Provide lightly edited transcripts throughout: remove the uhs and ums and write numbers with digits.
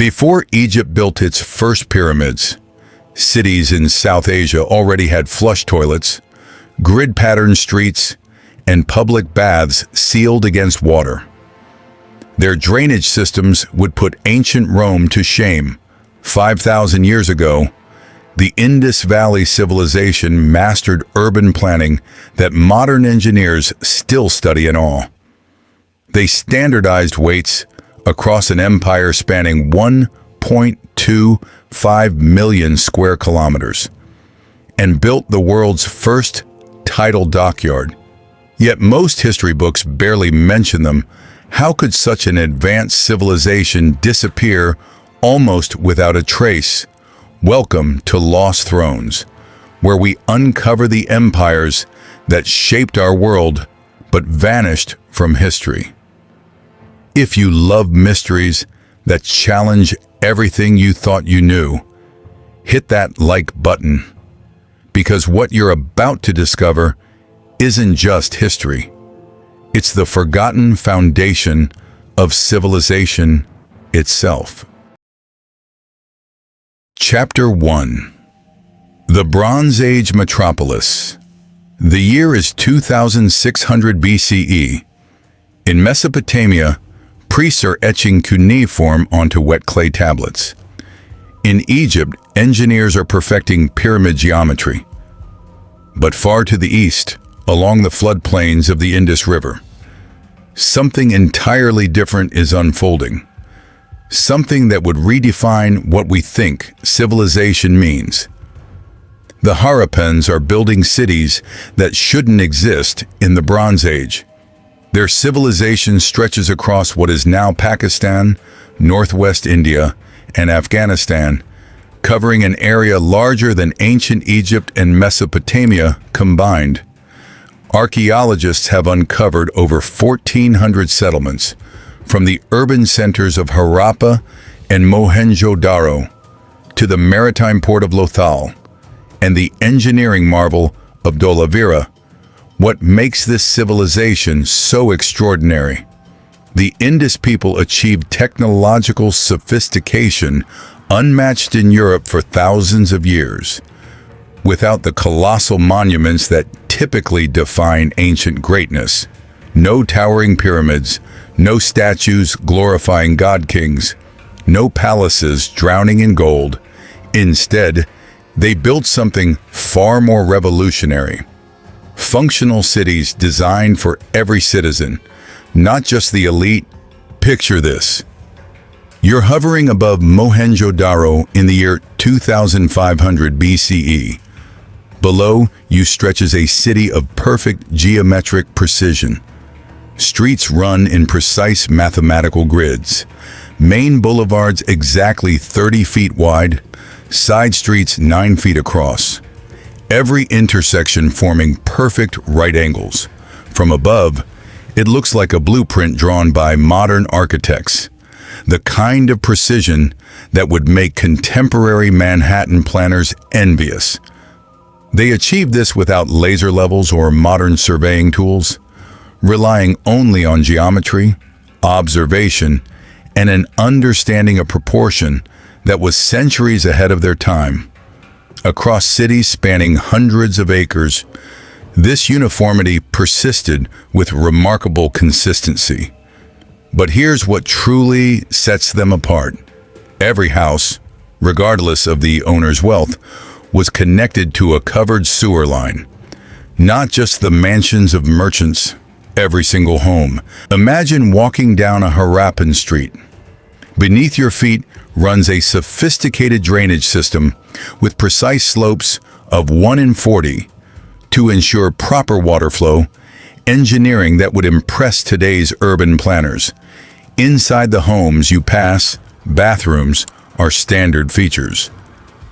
Before Egypt built its first pyramids, cities in South Asia already had flush toilets, grid-patterned streets, and public baths sealed against water. Their drainage systems would put ancient Rome to shame. 5,000 years ago, the Indus Valley civilization mastered urban planning that modern engineers still study in awe. They standardized weights across an empire spanning 1.25 million square kilometers and built the world's first tidal dockyard. Yet most history books barely mention them. How could such an advanced civilization disappear almost without a trace? Welcome to Lost Thrones, where we uncover the empires that shaped our world but vanished from history. If you love mysteries that challenge everything you thought you knew, hit that like button, because what you're about to discover isn't just history. It's the forgotten foundation of civilization itself. Chapter 1. The Bronze Age Metropolis. The year is 2600 BCE. In Mesopotamia, priests are etching cuneiform onto wet clay tablets. In Egypt, engineers are perfecting pyramid geometry. But far to the east, along the floodplains of the Indus River, something entirely different is unfolding. Something that would redefine what we think civilization means. The Harappans are building cities that shouldn't exist in the Bronze Age. Their civilization stretches across what is now Pakistan, northwest India, and Afghanistan, covering an area larger than ancient Egypt and Mesopotamia combined. Archaeologists have uncovered over 1,400 settlements, from the urban centers of Harappa and Mohenjo-Daro to the maritime port of Lothal and the engineering marvel of Dolavira. What makes this civilization so extraordinary? The Indus people achieved technological sophistication unmatched in Europe for thousands of years. Without the colossal monuments that typically define ancient greatness, no towering pyramids, no statues glorifying god-kings, no palaces drowning in gold. Instead, they built something far more revolutionary. Functional cities designed for every citizen, not just the elite. Picture this. You're hovering above Mohenjo-Daro in the year 2500 BCE. Below you stretches a city of perfect geometric precision. Streets run in precise mathematical grids. Main boulevards exactly 30 feet wide, side streets 9 feet across. Every intersection forming perfect right angles. From above, it looks like a blueprint drawn by modern architects. The kind of precision that would make contemporary Manhattan planners envious. They achieved this without laser levels or modern surveying tools, relying only on geometry, observation, and an understanding of proportion that was centuries ahead of their time. Across cities spanning hundreds of acres, this uniformity persisted with remarkable consistency. But here's what truly sets them apart. Every house, regardless of the owner's wealth, was connected to a covered sewer line. Not just the mansions of merchants, every single home. Imagine walking down a Harappan street. Beneath your feet runs a sophisticated drainage system with precise slopes of 1 in 40 to ensure proper water flow, engineering that would impress today's urban planners. Inside the homes you pass, bathrooms are standard features.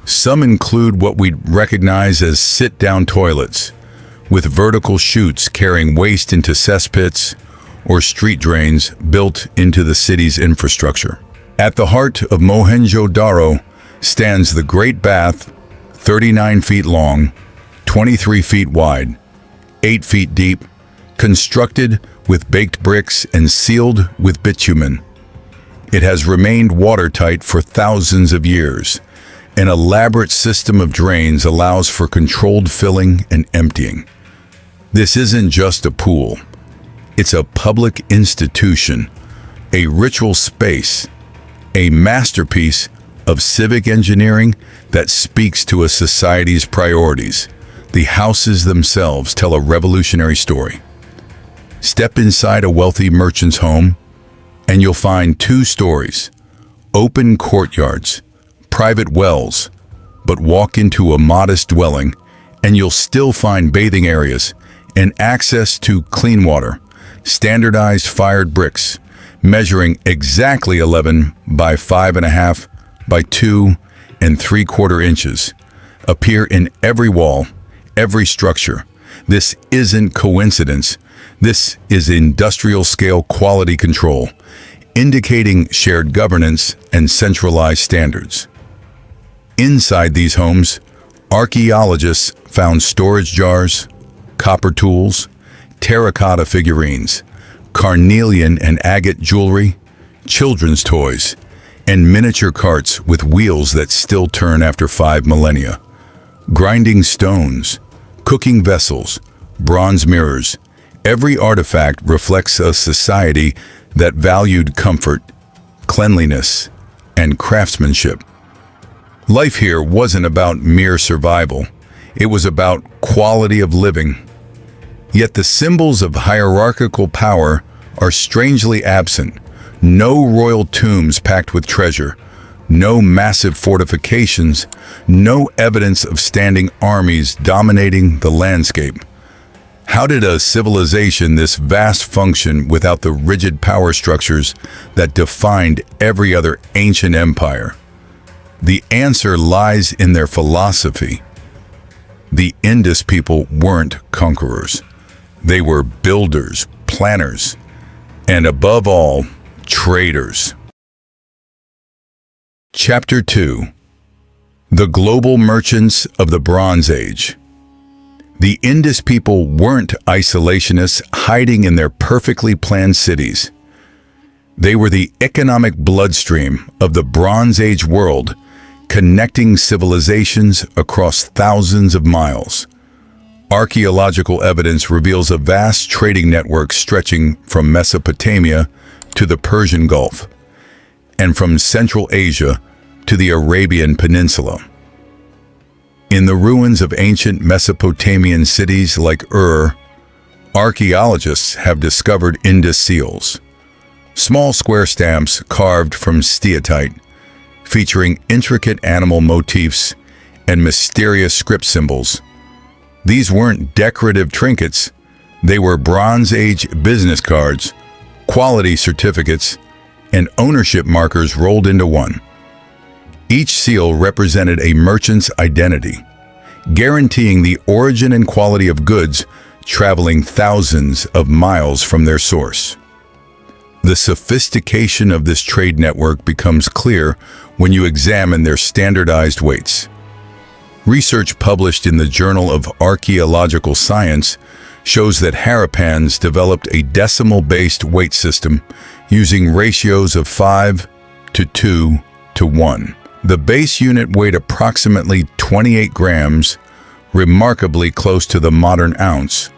Some include what we'd recognize as sit-down toilets, with vertical chutes carrying waste into cesspits, or street drains built into the city's infrastructure. At the heart of Mohenjo-Daro stands the Great Bath, 39 feet long, 23 feet wide, 8 feet deep, constructed with baked bricks and sealed with bitumen. It has remained watertight for thousands of years. An elaborate system of drains allows for controlled filling and emptying. This isn't just a pool. It's a public institution, a ritual space, a masterpiece of civic engineering that speaks to a society's priorities. The houses themselves tell a revolutionary story. Step inside a wealthy merchant's home, and you'll find two stories: open courtyards, private wells. But walk into a modest dwelling, and you'll still find bathing areas and access to clean water. Standardized fired bricks, measuring exactly 11 by 5.5 by 2 and 3/4 inches, appear in every wall, every structure. This isn't coincidence. This is industrial-scale quality control, indicating shared governance and centralized standards. Inside these homes, archaeologists found storage jars, copper tools, terracotta figurines, carnelian and agate jewelry, children's toys, and miniature carts with wheels that still turn after 5 millennia. Grinding stones, cooking vessels, bronze mirrors. Every artifact reflects a society that valued comfort, cleanliness, and craftsmanship. Life here wasn't about mere survival. It was about quality of living. Yet the symbols of hierarchical power are strangely absent. No royal tombs packed with treasure, no massive fortifications, no evidence of standing armies dominating the landscape. How did a civilization this vast function without the rigid power structures that defined every other ancient empire? The answer lies in their philosophy. The Indus people weren't conquerors. They were builders, planners, and above all, traders. Chapter 2: The Global Merchants of the Bronze Age. The Indus people weren't isolationists hiding in their perfectly planned cities. They were the economic bloodstream of the Bronze Age world, connecting civilizations across thousands of miles. Archaeological evidence reveals a vast trading network stretching from Mesopotamia to the Persian Gulf, and from Central Asia to the Arabian Peninsula. In the ruins of ancient Mesopotamian cities like Ur, archaeologists have discovered Indus seals, small square stamps carved from steatite, featuring intricate animal motifs and mysterious script symbols. These weren't decorative trinkets, they were Bronze Age business cards, quality certificates, and ownership markers rolled into one. Each seal represented a merchant's identity, guaranteeing the origin and quality of goods traveling thousands of miles from their source. The sophistication of this trade network becomes clear when you examine their standardized weights. Research published in the Journal of Archaeological Science shows that Harappans developed a decimal-based weight system using ratios of 5:2:1. The base unit weighed approximately 28 grams, remarkably close to the modern ounce.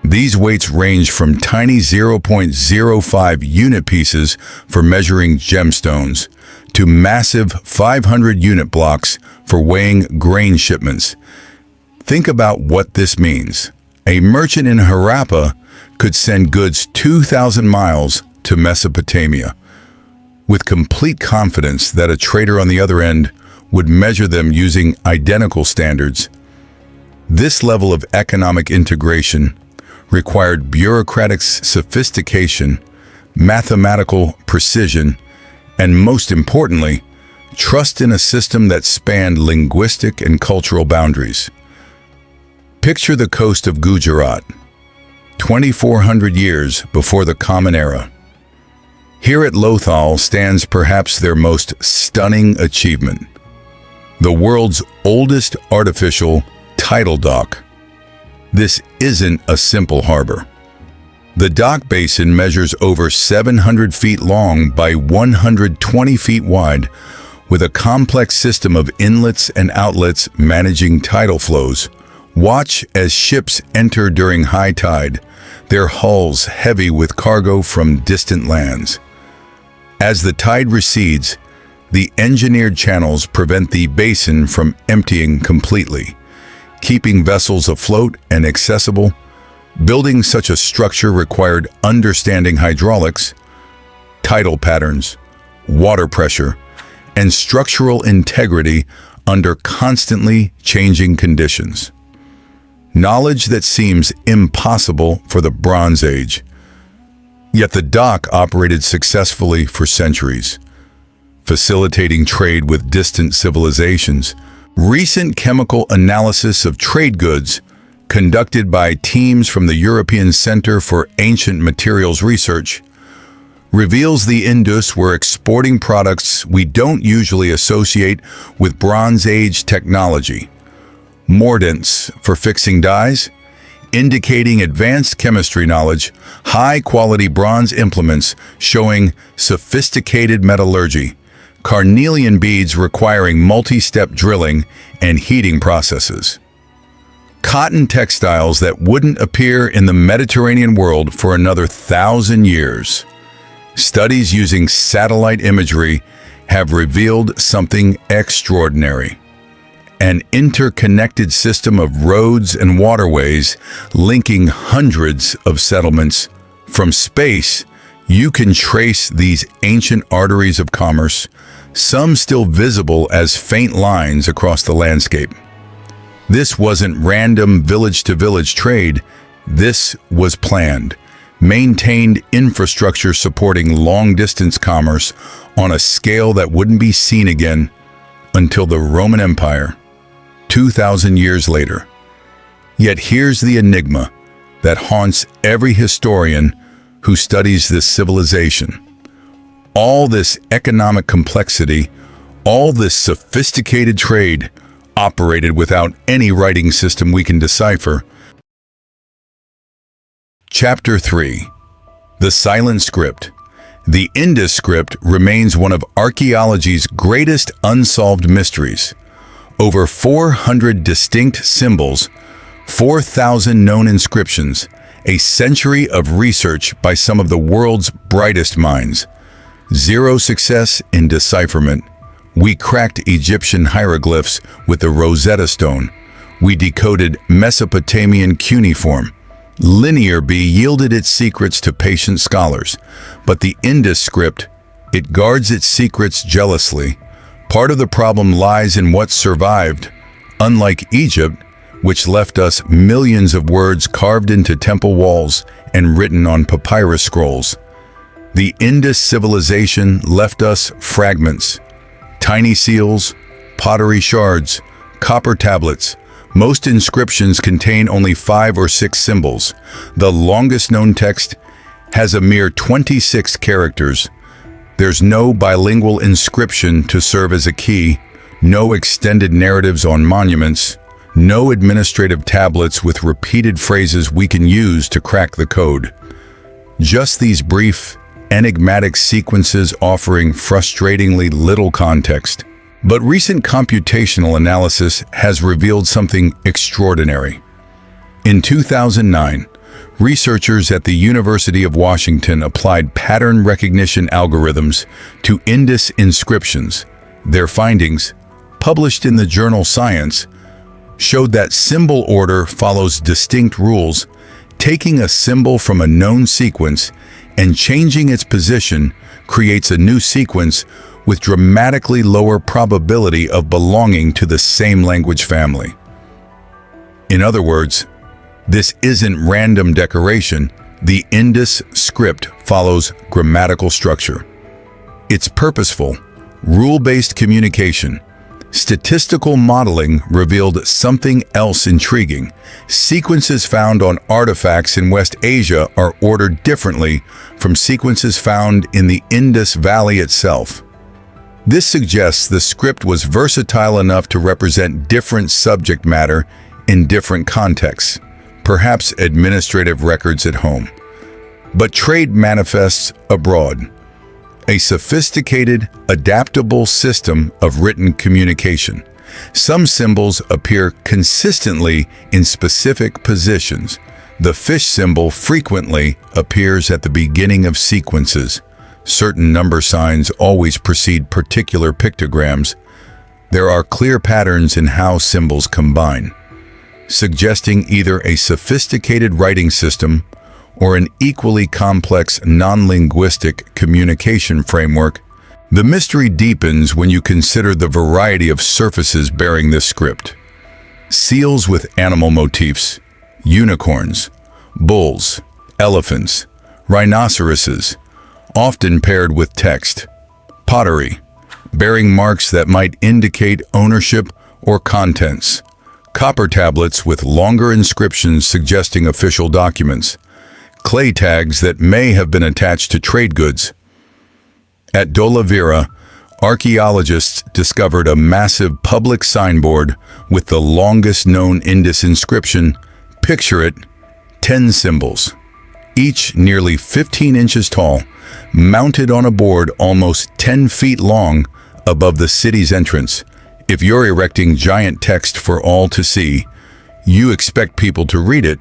These weights range from tiny 0.05 unit pieces for measuring gemstones to massive 500 unit blocks for weighing grain shipments. Think about what this means. A merchant in Harappa could send goods 2,000 miles to Mesopotamia, with complete confidence that a trader on the other end would measure them using identical standards. This level of economic integration required bureaucratic sophistication, mathematical precision, and most importantly, trust in a system that spanned linguistic and cultural boundaries. Picture the coast of Gujarat, 2,400 years before the Common Era. Here at Lothal stands perhaps their most stunning achievement, the world's oldest artificial tidal dock. This isn't a simple harbor. The dock basin measures over 700 feet long by 120 feet wide, with a complex system of inlets and outlets managing tidal flows. Watch as ships enter during high tide, their hulls heavy with cargo from distant lands. As the tide recedes, the engineered channels prevent the basin from emptying completely, keeping vessels afloat and accessible. Building such a structure required understanding hydraulics, tidal patterns, water pressure, and structural integrity under constantly changing conditions. Knowledge that seems impossible for the Bronze Age. Yet the dock operated successfully for centuries, facilitating trade with distant civilizations. Recent chemical analysis of trade goods, conducted by teams from the European Center for Ancient Materials Research, reveals the Indus were exporting products we don't usually associate with Bronze Age technology. Mordants for fixing dyes, indicating advanced chemistry knowledge, high-quality bronze implements showing sophisticated metallurgy, carnelian beads requiring multi-step drilling and heating processes. Cotton textiles that wouldn't appear in the Mediterranean world for another 1,000 years. Studies using satellite imagery have revealed something extraordinary. An interconnected system of roads and waterways linking hundreds of settlements. From space, you can trace these ancient arteries of commerce, some still visible as faint lines across the landscape. This wasn't random village-to-village trade. This was planned, maintained infrastructure supporting long-distance commerce on a scale that wouldn't be seen again until the Roman Empire, 2,000 years later. Yet here's the enigma that haunts every historian who studies this civilization. All this economic complexity, all this sophisticated trade, operated without any writing system we can decipher. Chapter 3. The Silent Script. The Indus script remains one of archaeology's greatest unsolved mysteries. Over 400 distinct symbols, 4,000 known inscriptions, a century of research by some of the world's brightest minds. Zero success in decipherment. We cracked Egyptian hieroglyphs with the Rosetta Stone. We decoded Mesopotamian cuneiform. Linear B yielded its secrets to patient scholars. But the Indus script, it guards its secrets jealously. Part of the problem lies in what survived. Unlike Egypt, which left us millions of words carved into temple walls and written on papyrus scrolls, the Indus civilization left us fragments. Tiny seals, pottery shards, copper tablets. Most inscriptions contain only 5 or 6 symbols. The longest known text has a mere 26 characters. There's no bilingual inscription to serve as a key, no extended narratives on monuments, no administrative tablets with repeated phrases we can use to crack the code. Just these brief, enigmatic sequences offering frustratingly little context. But recent computational analysis has revealed something extraordinary. In 2009, researchers at the University of Washington applied pattern recognition algorithms to Indus inscriptions. Their findings, published in the journal Science, showed that symbol order follows distinct rules. Taking a symbol from a known sequence and changing its position creates a new sequence with dramatically lower probability of belonging to the same language family. In other words, this isn't random decoration. The Indus script follows grammatical structure. It's purposeful, rule-based communication. Statistical modeling revealed something else intriguing. Sequences found on artifacts in West Asia are ordered differently from sequences found in the Indus Valley itself. This suggests the script was versatile enough to represent different subject matter in different contexts, perhaps administrative records at home. But trade manifests abroad. A sophisticated, adaptable system of written communication. Some symbols appear consistently in specific positions. The fish symbol frequently appears at the beginning of sequences. Certain number signs always precede particular pictograms. There are clear patterns in how symbols combine, suggesting either a sophisticated writing system or an equally complex non-linguistic communication framework. The mystery deepens when you consider the variety of surfaces bearing this script. Seals with animal motifs, unicorns, bulls, elephants, rhinoceroses, often paired with text. Pottery, bearing marks that might indicate ownership or contents. Copper tablets with longer inscriptions suggesting official documents. Clay tags that may have been attached to trade goods. At Dholavira, archaeologists discovered a massive public signboard with the longest known Indus inscription. Picture it, 10 symbols, each nearly 15 inches tall, mounted on a board almost 10 feet long above the city's entrance. If you're erecting giant text for all to see, you expect people to read it.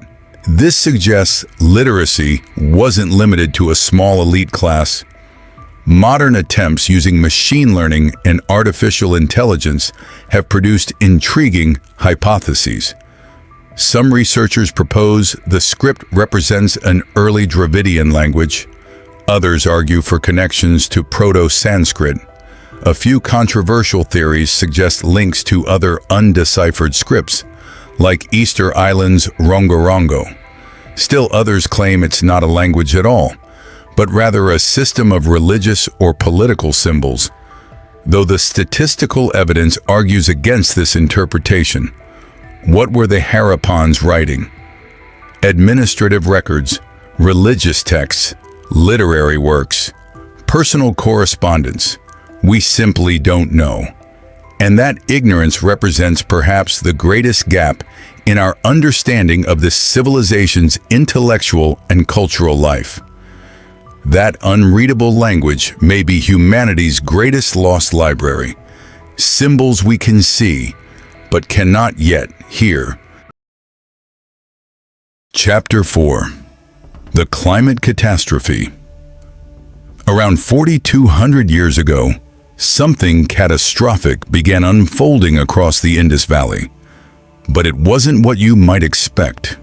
This suggests literacy wasn't limited to a small elite class. Modern attempts using machine learning and artificial intelligence have produced intriguing hypotheses. Some researchers propose the script represents an early Dravidian language. Others argue for connections to Proto-Sanskrit. A few controversial theories suggest links to other undeciphered scripts, like Easter Island's Rongorongo. Still others claim it's not a language at all, but rather a system of religious or political symbols, though the statistical evidence argues against this interpretation. What were the Harappans writing? Administrative records, religious texts, literary works, personal correspondence. We simply don't know. And that ignorance represents perhaps the greatest gap in our understanding of this civilization's intellectual and cultural life. That unreadable language may be humanity's greatest lost library. Symbols we can see, but cannot yet hear. Chapter 4. The Climate Catastrophe. Around 4,200 years ago, something catastrophic began unfolding across the Indus Valley. But it wasn't what you might expect.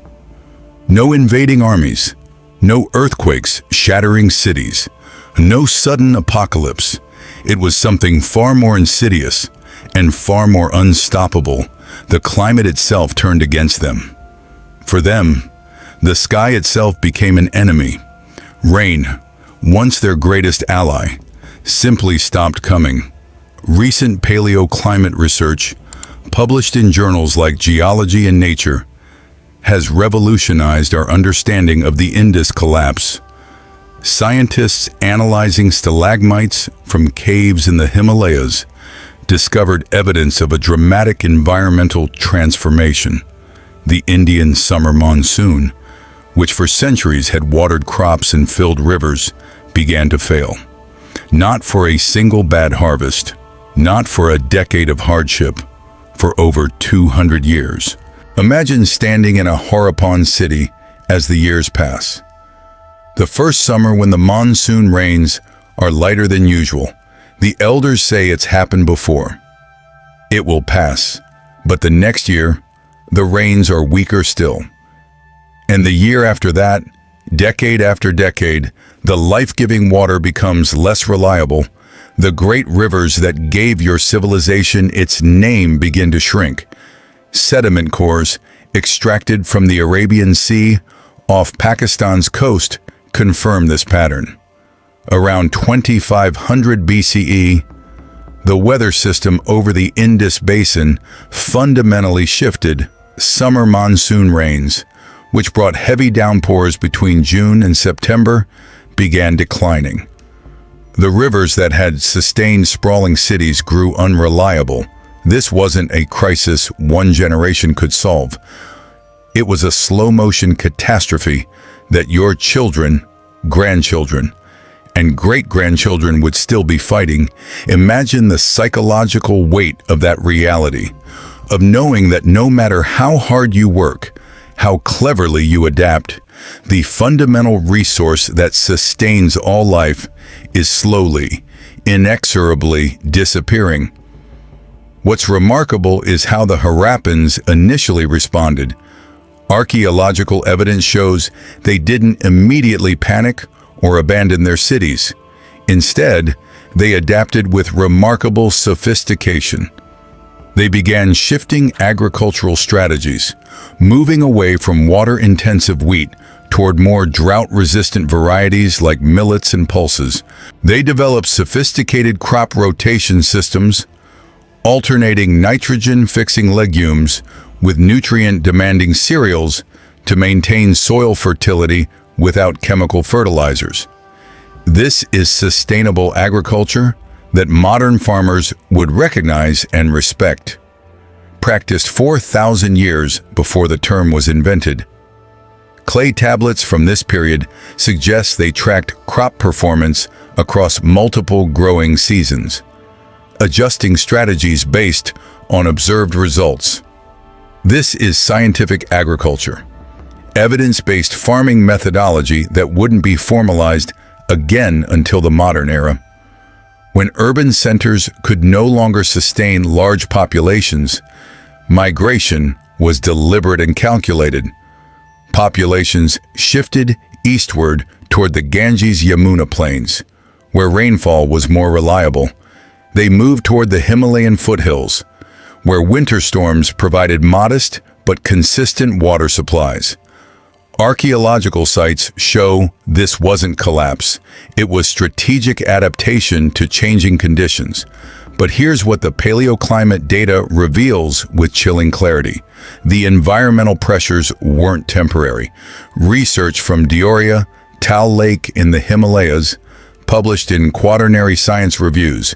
No invading armies, no earthquakes shattering cities, no sudden apocalypse. It was something far more insidious and far more unstoppable. The climate itself turned against them. For them, the sky itself became an enemy. Rain, once their greatest ally, simply stopped coming. Recent paleoclimate research, published in journals like Geology and Nature, has revolutionized our understanding of the Indus collapse. Scientists analyzing stalagmites from caves in the Himalayas discovered evidence of a dramatic environmental transformation. The Indian summer monsoon, which for centuries had watered crops and filled rivers, began to fail. Not for a single bad harvest, not for a decade of hardship, for over 200 years. Imagine standing in a Harappan city as the years pass. The first summer when the monsoon rains are lighter than usual, the elders say it's happened before. It will pass, but the next year, the rains are weaker still. And the year after that, decade after decade, the life-giving water becomes less reliable. The great rivers that gave your civilization its name begin to shrink. Sediment cores, extracted from the Arabian Sea off Pakistan's coast, confirm this pattern. Around 2500 BCE, the weather system over the Indus Basin fundamentally shifted. Summer monsoon rains, which brought heavy downpours between June and September, began declining. The rivers that had sustained sprawling cities grew unreliable. This wasn't a crisis one generation could solve. It was a slow-motion catastrophe that your children grandchildren, and great-grandchildren would still be fighting. Imagine the psychological weight of that reality, of knowing that no matter how hard you work, how cleverly you adapt, the fundamental resource that sustains all life is slowly, inexorably disappearing. What's remarkable is how the Harappans initially responded. Archaeological evidence shows they didn't immediately panic or abandon their cities. Instead, they adapted with remarkable sophistication. They began shifting agricultural strategies, moving away from water-intensive wheat toward more drought-resistant varieties like millets and pulses. They developed sophisticated crop rotation systems, alternating nitrogen-fixing legumes with nutrient-demanding cereals to maintain soil fertility without chemical fertilizers. This is sustainable agriculture that modern farmers would recognize and respect. Practiced 4,000 years before the term was invented. Clay tablets from this period suggest they tracked crop performance across multiple growing seasons, adjusting strategies based on observed results. This is scientific agriculture, evidence-based farming methodology that wouldn't be formalized again until the modern era. When urban centers could no longer sustain large populations, migration was deliberate and calculated. Populations shifted eastward toward the Ganges-Yamuna plains, where rainfall was more reliable. They moved toward the Himalayan foothills, where winter storms provided modest but consistent water supplies. Archaeological sites show this wasn't collapse. It was strategic adaptation to changing conditions. But here's what the paleoclimate data reveals with chilling clarity. The environmental pressures weren't temporary. Research from Dioria, Tal Lake in the Himalayas, published in quaternary science reviews,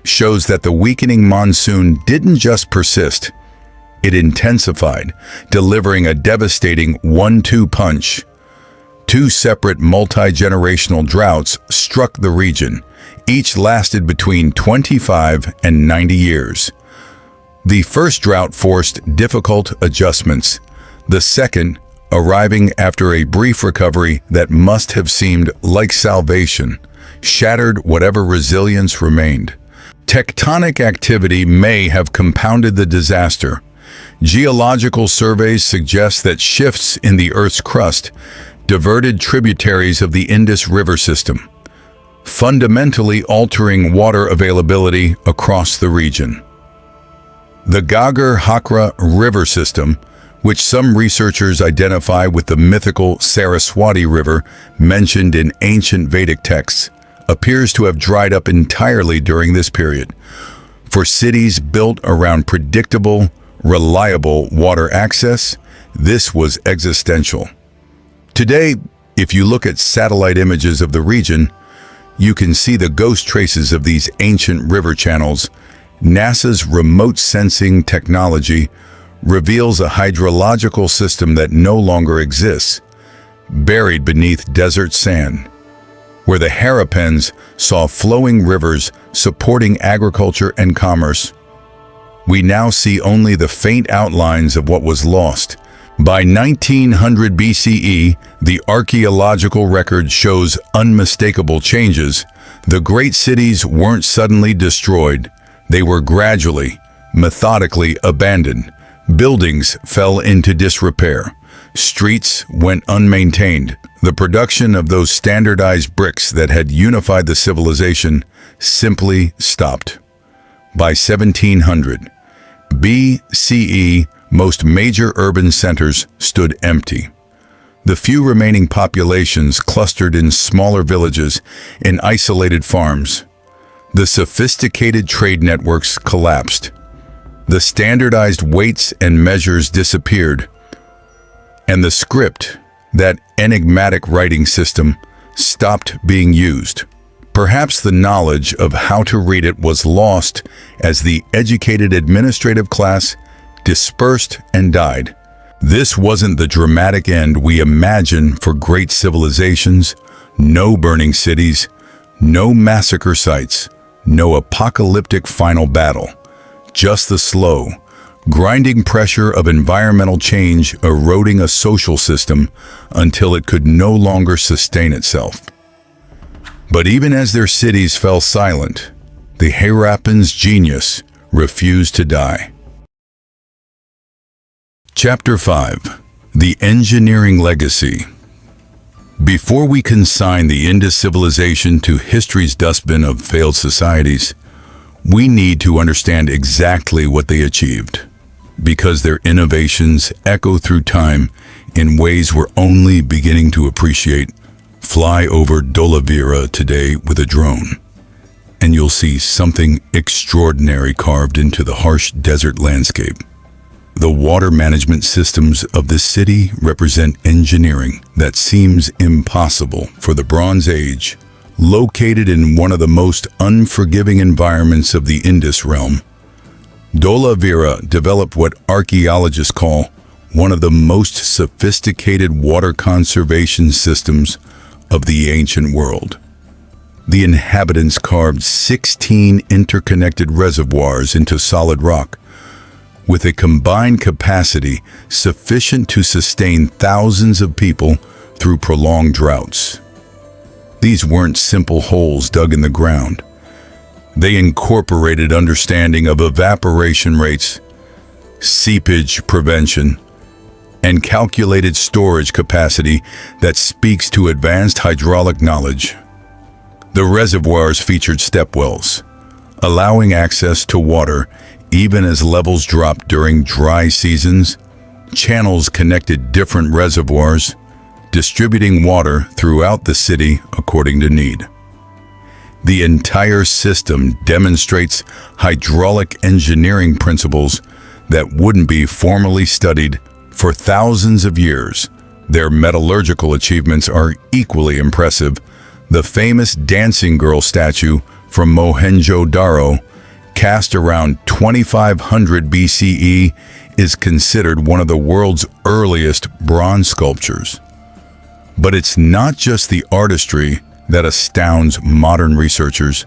shows that the weakening monsoon didn't just persist. It intensified, delivering a devastating 1-2 punch. Two separate multi-generational droughts struck the region. Each lasted between 25 and 90 years. The first drought forced difficult adjustments. The second, arriving after a brief recovery that must have seemed like salvation, shattered whatever resilience remained. Tectonic activity may have compounded the disaster. Geological surveys suggest that shifts in the Earth's crust diverted tributaries of the Indus River system, fundamentally altering water availability across the region. The Ghaggar-Hakra River system, which some researchers identify with the mythical Saraswati River mentioned in ancient Vedic texts, appears to have dried up entirely during this period. For cities built around predictable, reliable water access, this was existential. Today, if you look at satellite images of the region, you can see the ghost traces of these ancient river channels. NASA's remote sensing technology reveals a hydrological system that no longer exists, buried beneath desert sand, where the Harappans saw flowing rivers supporting agriculture and commerce. We now see only the faint outlines of what was lost. By 1900 BCE, the archaeological record shows unmistakable changes. The great cities weren't suddenly destroyed. They were gradually, methodically abandoned. Buildings fell into disrepair. Streets went unmaintained. The production of those standardized bricks that had unified the civilization simply stopped. By 1700 BCE, most major urban centers stood empty. The few remaining populations clustered in smaller villages and isolated farms. The sophisticated trade networks collapsed. The standardized weights and measures disappeared. And the script, that enigmatic writing system, stopped being used. Perhaps the knowledge of how to read it was lost as the educated administrative class dispersed and died. This wasn't the dramatic end we imagine for great civilizations, No burning cities, no massacre sites, no apocalyptic final battle. Just the slow, grinding pressure of environmental change eroding a social system until it could no longer sustain itself. But even as their cities fell silent, the Harappans' genius refused to die. Chapter 5. The Engineering Legacy. Before we consign the Indus civilization to history's dustbin of failed societies, we need to understand exactly what they achieved, because their innovations echo through time in ways we're only beginning to appreciate. Fly over Dholavira today with a drone, and you'll see something extraordinary carved into the harsh desert landscape. The water management systems of this city represent engineering that seems impossible for the Bronze Age. Located in one of the most unforgiving environments of the Indus realm, Dholavira developed what archaeologists call one of the most sophisticated water conservation systems of the ancient world. The inhabitants carved 16 interconnected reservoirs into solid rock, with a combined capacity sufficient to sustain thousands of people through prolonged droughts. These weren't simple holes dug in the ground. They incorporated understanding of evaporation rates, seepage prevention, and calculated storage capacity that speaks to advanced hydraulic knowledge. The reservoirs featured step wells, allowing access to water even as levels dropped during dry seasons. Channels connected different reservoirs, distributing water throughout the city according to need. The entire system demonstrates hydraulic engineering principles that wouldn't be formally studied for thousands of years. Their metallurgical achievements are equally impressive. The famous dancing girl statue from Mohenjo-Daro, cast around 2500 BCE, is considered one of the world's earliest bronze sculptures. But it's not just the artistry that astounds modern researchers.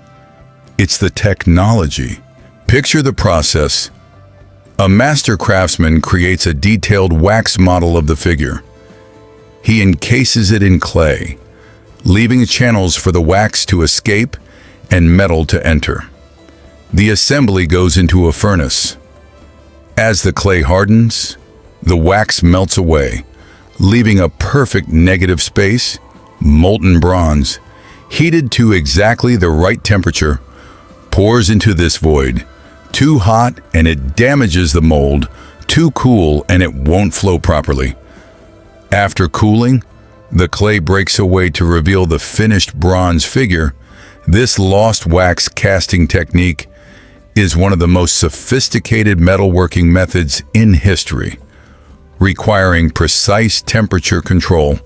It's the technology. Picture the process. A master craftsman creates a detailed wax model of the figure. He encases it in clay, leaving channels for the wax to escape and metal to enter. The assembly goes into a furnace. As the clay hardens, the wax melts away, leaving a perfect negative space. Molten bronze, heated to exactly the right temperature, pours into this void. Too hot and it damages the mold, too cool and it won't flow properly. After cooling, the clay breaks away to reveal the finished bronze figure. This lost wax casting technique is one of the most sophisticated metalworking methods in history, requiring precise temperature control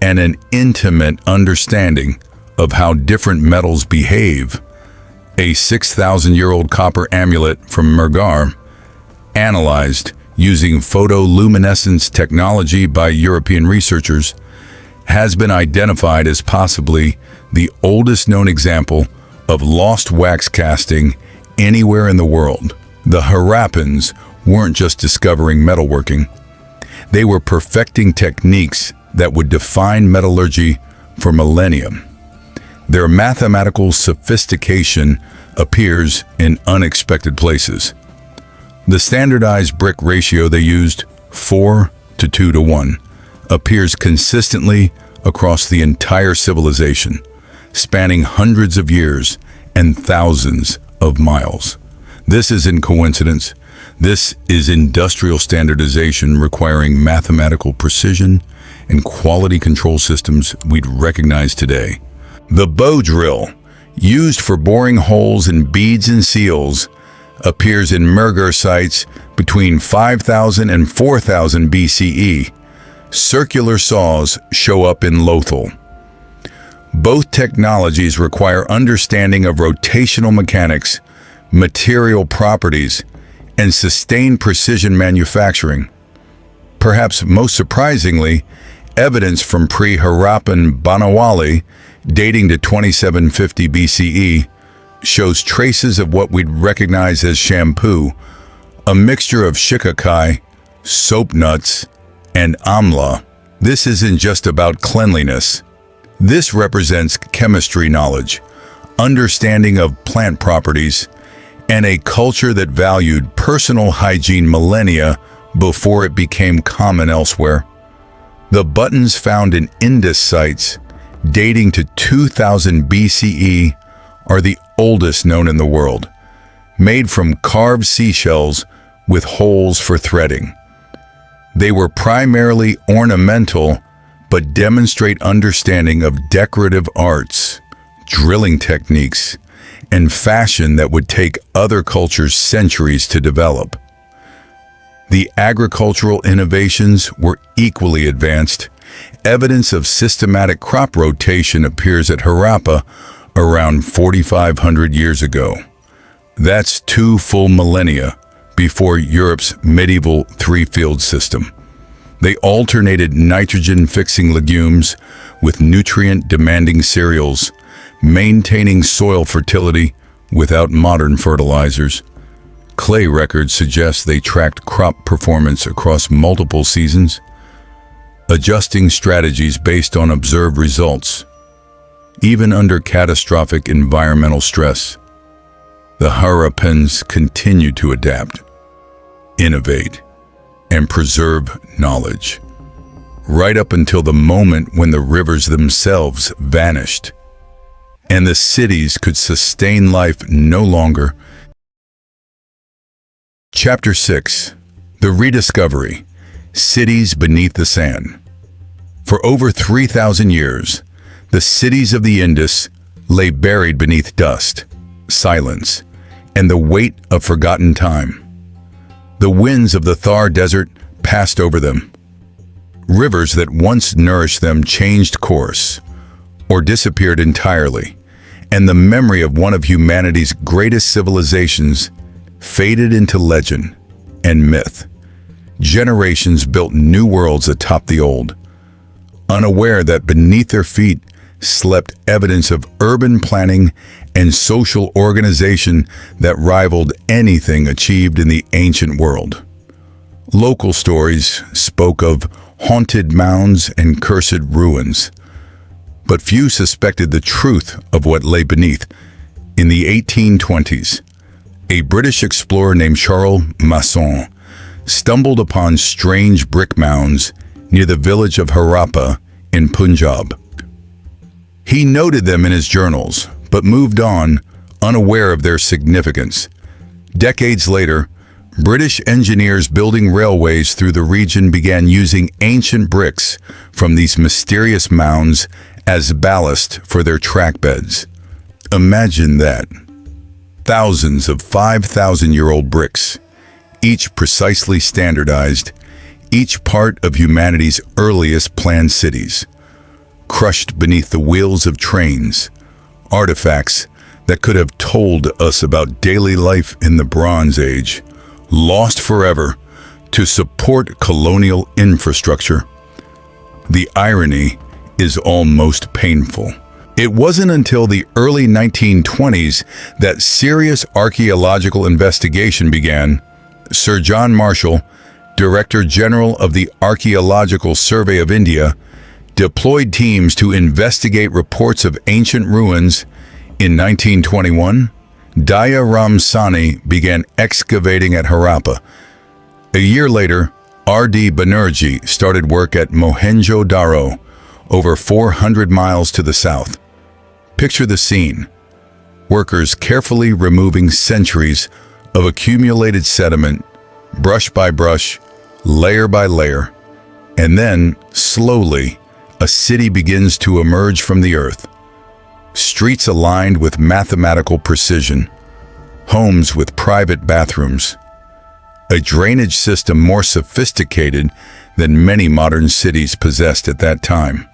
and an intimate understanding of how different metals behave. A 6,000-year-old copper amulet from Maghfoor, analyzed using photoluminescence technology by European researchers, has been identified as possibly the oldest known example of lost wax casting anywhere in the world. The Harappans weren't just discovering metalworking. They were perfecting techniques that would define metallurgy for millennia. Their mathematical sophistication appears in unexpected places. The standardized brick ratio they used, 4 to 2 to 1, appears consistently across the entire civilization, spanning hundreds of years and thousands of miles. This isn't coincidence. This is industrial standardization requiring mathematical precision and quality control systems we'd recognize today. The bow drill, used for boring holes in beads and seals, appears in Maghfoor sites between 5000 and 4000 BCE. Circular saws show up in Lothal. Both technologies require understanding of rotational mechanics, material properties, and sustained precision manufacturing. Perhaps most surprisingly, Evidence from pre-Harappan Banawali, dating to 2750 BCE, shows traces of what we'd recognize as shampoo, a mixture of shikakai, soap nuts, and amla. This isn't just about cleanliness. This represents chemistry knowledge, understanding of plant properties, and a culture that valued personal hygiene millennia before it became common elsewhere. The buttons found in Indus sites, dating to 2000 BCE, are the oldest known in the world, made from carved seashells with holes for threading. They were primarily ornamental, but demonstrate understanding of decorative arts, drilling techniques, and fashion that would take other cultures centuries to develop. The agricultural innovations were equally advanced. Evidence of systematic crop rotation appears at Harappa around 4,500 years ago. That's 2 full millennia before Europe's medieval 3-field system. They alternated nitrogen-fixing legumes with nutrient-demanding cereals, maintaining soil fertility without modern fertilizers. Clay records suggest they tracked crop performance across multiple seasons, adjusting strategies based on observed results. Even under catastrophic environmental stress, the Harappans continued to adapt, innovate, and preserve knowledge, right up until the moment when the rivers themselves vanished, and the cities could sustain life no longer. Chapter 6. The Rediscovery. Cities Beneath the Sand. For over 3,000 years, the cities of the Indus lay buried beneath dust, silence, and the weight of forgotten time. The winds of the Thar Desert passed over them. Rivers that once nourished them changed course, or disappeared entirely, and the memory of one of humanity's greatest civilizations faded into legend and myth. Generations built new worlds atop the old, unaware that beneath their feet slept evidence of urban planning and social organization that rivaled anything achieved in the ancient world. Local stories spoke of haunted mounds and cursed ruins, but few suspected the truth of what lay beneath. In the 1820s, a British explorer named Charles Masson stumbled upon strange brick mounds near the village of Harappa in Punjab. He noted them in his journals, but moved on, unaware of their significance. Decades later, British engineers building railways through the region began using ancient bricks from these mysterious mounds as ballast for their track beds. Imagine that. Thousands of 5,000-year-old bricks, each precisely standardized, each part of humanity's earliest planned cities, crushed beneath the wheels of trains, artifacts that could have told us about daily life in the Bronze Age, lost forever to support colonial infrastructure. The irony is almost painful. It wasn't until the early 1920s that serious archaeological investigation began. Sir John Marshall, Director General of the Archaeological Survey of India, deployed teams to investigate reports of ancient ruins. In 1921, Daya Ram Sani began excavating at Harappa. A year later, R.D. Banerjee started work at Mohenjo-Daro, over 400 miles to the south. Picture the scene. Workers carefully removing centuries of accumulated sediment, brush by brush, layer by layer, and then, slowly, a city begins to emerge from the earth. Streets aligned with mathematical precision, homes with private bathrooms, a drainage system more sophisticated than many modern cities possessed at that time.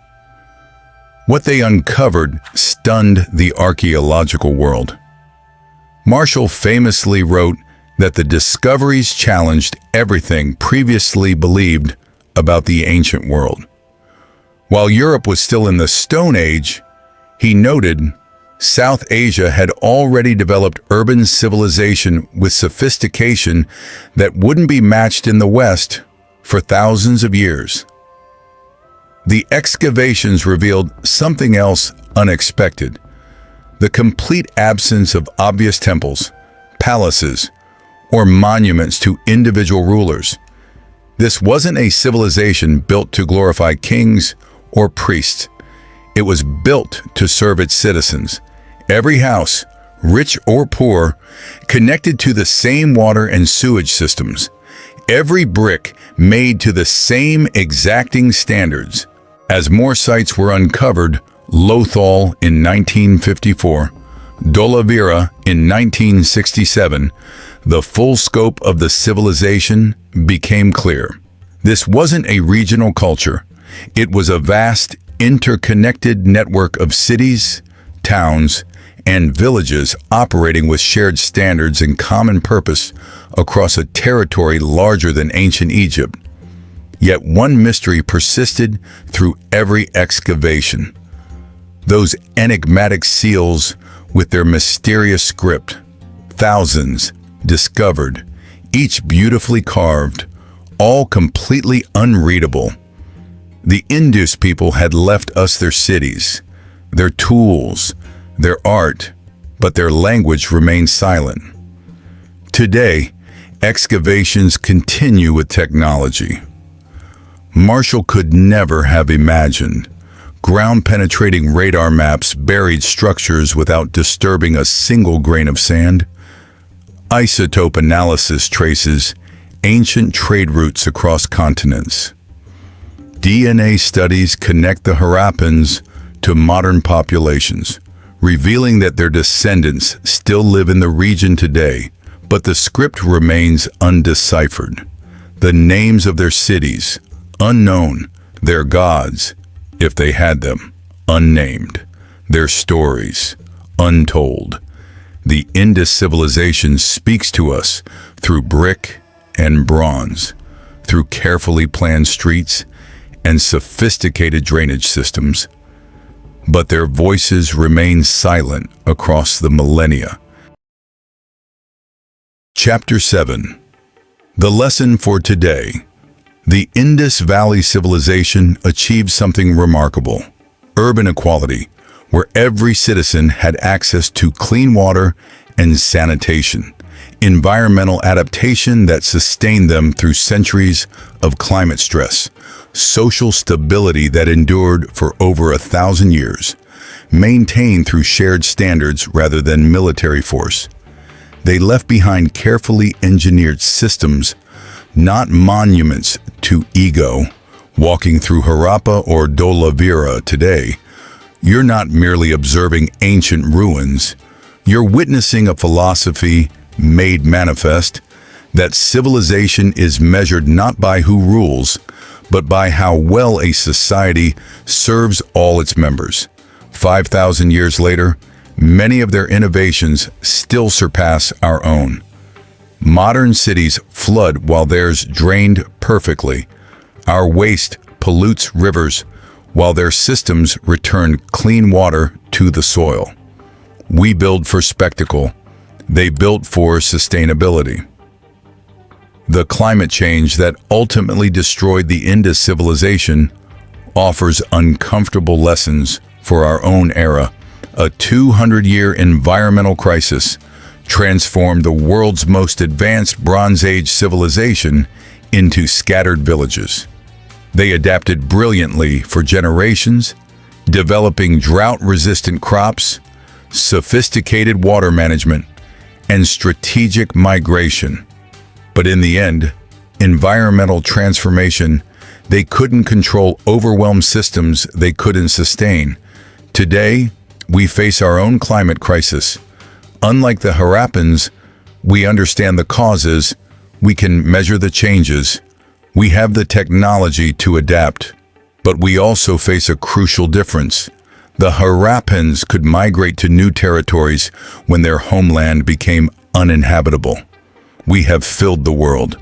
What they uncovered stunned the archaeological world. Marshall famously wrote that the discoveries challenged everything previously believed about the ancient world. While Europe was still in the Stone Age, he noted, South Asia had already developed urban civilization with sophistication that wouldn't be matched in the West for thousands of years. The excavations revealed something else unexpected: the complete absence of obvious temples, palaces, or monuments to individual rulers. This wasn't a civilization built to glorify kings or priests. It was built to serve its citizens. Every house, rich or poor, connected to the same water and sewage systems. Every brick made to the same exacting standards. As more sites were uncovered, Lothal in 1954, Dolavira in 1967, the full scope of the civilization became clear. This wasn't a regional culture. It was a vast, interconnected network of cities, towns, and villages operating with shared standards and common purpose across a territory larger than ancient Egypt. Yet one mystery persisted through every excavation. Those enigmatic seals with their mysterious script, thousands discovered, each beautifully carved, all completely unreadable. The Indus people had left us their cities, their tools, their art, but their language remained silent. Today, excavations continue with technology. Marshall could never have imagined ground-penetrating radar maps buried structures without disturbing a single grain of sand. Isotope analysis traces ancient trade routes across continents. DNA studies connect the Harappans to modern populations, revealing that their descendants still live in the region today, but the script remains undeciphered. The names of their cities, unknown, their gods, if they had them, unnamed, their stories, untold. The Indus civilization speaks to us through brick and bronze, through carefully planned streets and sophisticated drainage systems. But their voices remain silent across the millennia. Chapter 7. The lesson for today. The Indus Valley civilization achieved something remarkable: urban equality, where every citizen had access to clean water and sanitation, environmental adaptation that sustained them through centuries of climate stress, social stability that endured for over 1,000 years, maintained through shared standards rather than military force. They left behind carefully engineered systems, not monuments to ego. Walking through Harappa or Dolavira today, you're not merely observing ancient ruins, you're witnessing a philosophy made manifest, that civilization is measured not by who rules, but by how well a society serves all its members. 5,000 years later, many of their innovations still surpass our own. Modern cities flood while theirs drained perfectly. Our waste pollutes rivers while their systems return clean water to the soil. We build for spectacle. They built for sustainability. The climate change that ultimately destroyed the Indus civilization offers uncomfortable lessons for our own era. A 200-year environmental crisis transformed the world's most advanced Bronze Age civilization into scattered villages. They adapted brilliantly for generations, developing drought-resistant crops, sophisticated water management, and strategic migration. But in the end, environmental transformation, they couldn't control overwhelmed systems they couldn't sustain. Today, we face our own climate crisis. Unlike the Harappans, we understand the causes, we can measure the changes, we have the technology to adapt. But we also face a crucial difference. The Harappans could migrate to new territories when their homeland became uninhabitable. We have filled the world.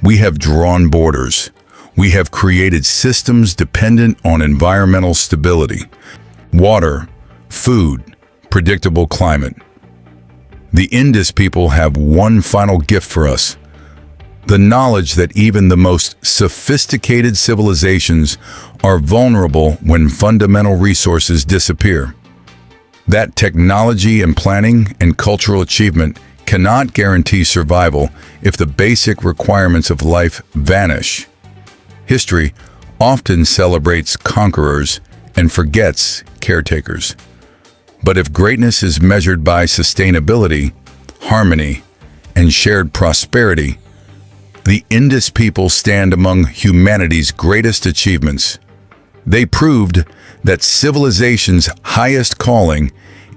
We have drawn borders. We have created systems dependent on environmental stability, water, food, predictable climate. The Indus people have one final gift for us: the knowledge that even the most sophisticated civilizations are vulnerable when fundamental resources disappear. That technology and planning and cultural achievement cannot guarantee survival if the basic requirements of life vanish. History often celebrates conquerors and forgets caretakers. But if greatness is measured by sustainability, harmony, and shared prosperity, the Indus people stand among humanity's greatest achievements. They proved that civilization's highest calling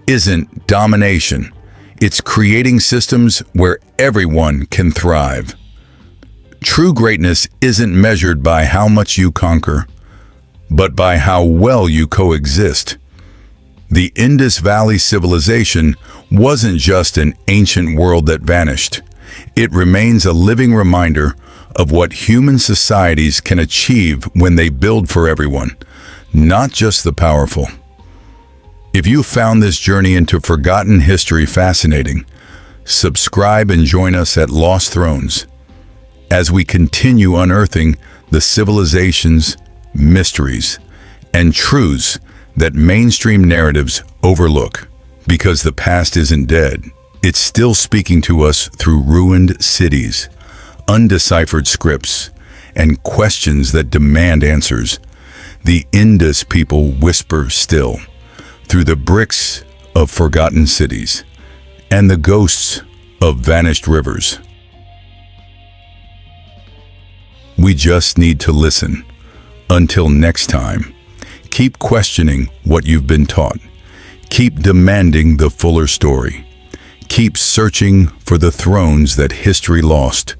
isn't domination, it's creating systems where everyone can thrive. True greatness isn't measured by how much you conquer, but by how well you coexist. The Indus Valley civilization wasn't just an ancient world that vanished. It remains a living reminder of what human societies can achieve when they build for everyone, not just the powerful. If you found this journey into forgotten history fascinating, subscribe and join us at Lost Thrones as we continue unearthing the civilizations, mysteries, and truths that mainstream narratives overlook. Because the past isn't dead, it's still speaking to us through ruined cities, undeciphered scripts, and questions that demand answers. The Indus people whisper still, through the bricks of forgotten cities and the ghosts of vanished rivers. We just need to listen. Until next time, keep questioning what you've been taught. Keep demanding the fuller story. Keep searching for the thrones that history lost.